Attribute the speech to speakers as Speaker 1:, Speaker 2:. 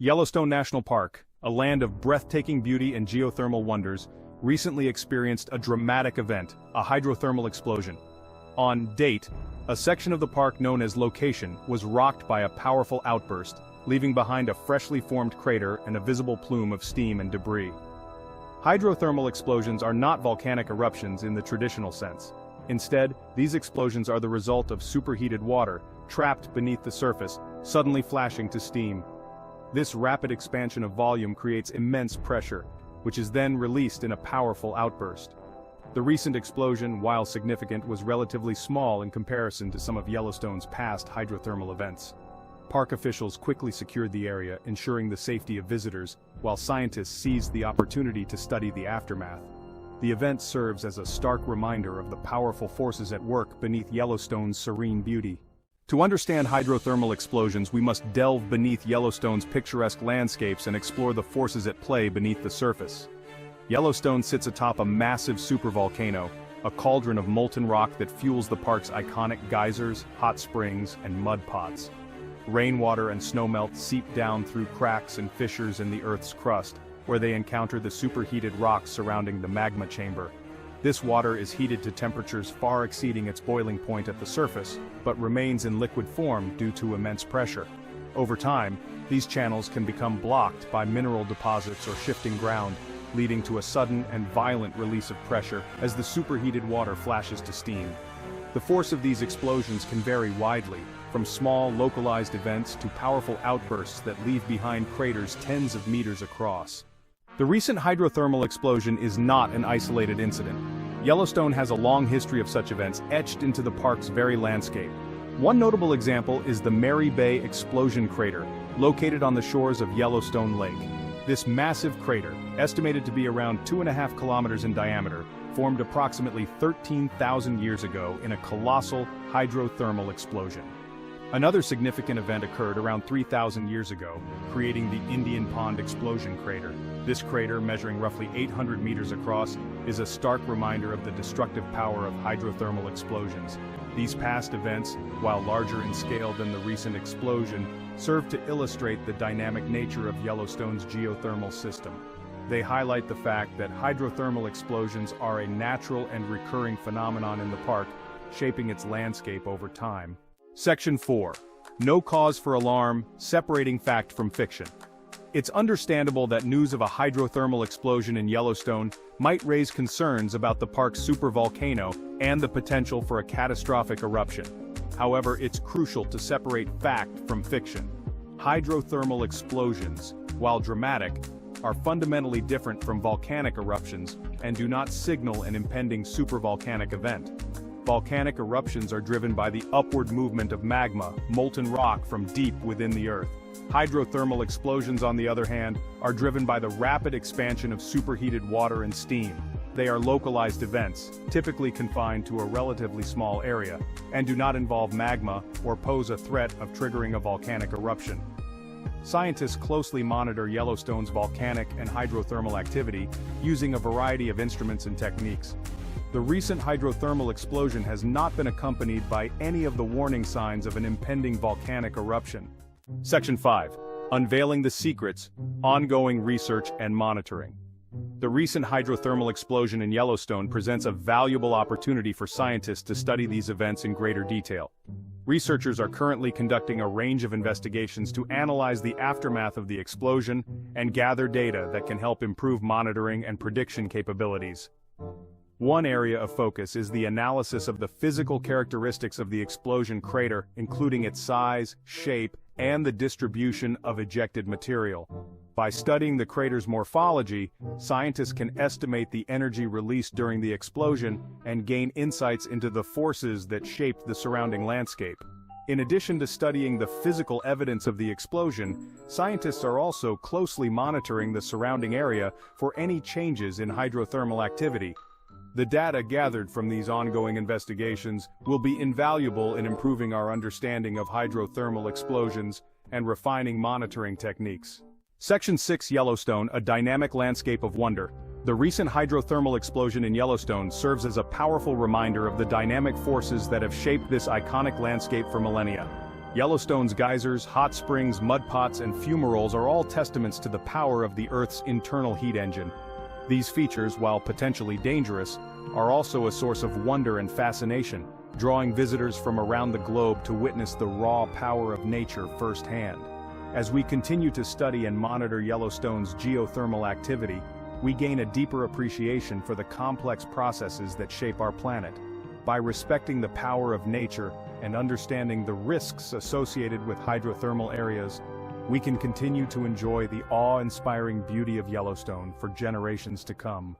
Speaker 1: Yellowstone National Park, a land of breathtaking beauty and geothermal wonders, recently experienced a dramatic event, a hydrothermal explosion. On date, a section of the park known as Location was rocked by a powerful outburst, leaving behind a freshly formed crater and a visible plume of steam and debris. Hydrothermal explosions are not volcanic eruptions in the traditional sense. Instead, these explosions are the result of superheated water, trapped beneath the surface, suddenly flashing to steam. This rapid expansion of volume creates immense pressure, which is then released in a powerful outburst. The recent explosion, while significant, was relatively small in comparison to some of Yellowstone's past hydrothermal events. Park officials quickly secured the area, ensuring the safety of visitors, while scientists seized the opportunity to study the aftermath. The event serves as a stark reminder of the powerful forces at work beneath Yellowstone's serene beauty. To understand hydrothermal explosions, we must delve beneath Yellowstone's picturesque landscapes and explore the forces at play beneath the surface. Yellowstone sits atop a massive supervolcano, a cauldron of molten rock that fuels the park's iconic geysers, hot springs, and mud pots. Rainwater and snowmelt seep down through cracks and fissures in the Earth's crust, where they encounter the superheated rocks surrounding the magma chamber. This water is heated to temperatures far exceeding its boiling point at the surface, but remains in liquid form due to immense pressure. Over time, these channels can become blocked by mineral deposits or shifting ground, leading to a sudden and violent release of pressure as the superheated water flashes to steam. The force of these explosions can vary widely, from small, localized events to powerful outbursts that leave behind craters tens of meters across. The recent hydrothermal explosion is not an isolated incident. Yellowstone has a long history of such events etched into the park's very landscape. One notable example is the Mary Bay Explosion Crater, located on the shores of Yellowstone Lake. This massive crater, estimated to be around 2.5 kilometers in diameter, formed approximately 13,000 years ago in a colossal hydrothermal explosion. Another significant event occurred around 3,000 years ago, creating the Indian Pond Explosion Crater. This crater, measuring roughly 800 meters across, is a stark reminder of the destructive power of hydrothermal explosions. These past events, while larger in scale than the recent explosion, serve to illustrate the dynamic nature of Yellowstone's geothermal system. They highlight the fact that hydrothermal explosions are a natural and recurring phenomenon in the park, shaping its landscape over time. Section 4. No cause for alarm, separating fact from fiction. It's understandable that news of a hydrothermal explosion in Yellowstone might raise concerns about the park's supervolcano and the potential for a catastrophic eruption. However, it's crucial to separate fact from fiction. Hydrothermal explosions, while dramatic, are fundamentally different from volcanic eruptions and do not signal an impending supervolcanic event. Volcanic eruptions are driven by the upward movement of magma, molten rock from deep within the Earth. Hydrothermal explosions, on the other hand, are driven by the rapid expansion of superheated water and steam. They are localized events, typically confined to a relatively small area, and do not involve magma or pose a threat of triggering a volcanic eruption. Scientists closely monitor Yellowstone's volcanic and hydrothermal activity, using a variety of instruments and techniques. The recent hydrothermal explosion has not been accompanied by any of the warning signs of an impending volcanic eruption. Section 5. Unveiling the secrets, ongoing research and monitoring. The recent hydrothermal explosion in Yellowstone presents a valuable opportunity for scientists to study these events in greater detail. Researchers are currently conducting a range of investigations to analyze the aftermath of the explosion and gather data that can help improve monitoring and prediction capabilities. One area of focus is the analysis of the physical characteristics of the explosion crater, including its size, shape, and the distribution of ejected material. By studying the crater's morphology, scientists can estimate the energy released during the explosion and gain insights into the forces that shaped the surrounding landscape. In addition to studying the physical evidence of the explosion, scientists are also closely monitoring the surrounding area for any changes in hydrothermal activity. The data gathered from these ongoing investigations will be invaluable in improving our understanding of hydrothermal explosions and refining monitoring techniques. Section 6. Yellowstone, a dynamic landscape of wonder. The recent hydrothermal explosion in Yellowstone serves as a powerful reminder of the dynamic forces that have shaped this iconic landscape for millennia. Yellowstone's geysers, hot springs, mud pots, and fumaroles are all testaments to the power of the Earth's internal heat engine. These features, while potentially dangerous, are also a source of wonder and fascination, drawing visitors from around the globe to witness the raw power of nature firsthand. As we continue to study and monitor Yellowstone's geothermal activity, we gain a deeper appreciation for the complex processes that shape our planet. By respecting the power of nature and understanding the risks associated with hydrothermal areas, we can continue to enjoy the awe-inspiring beauty of Yellowstone for generations to come.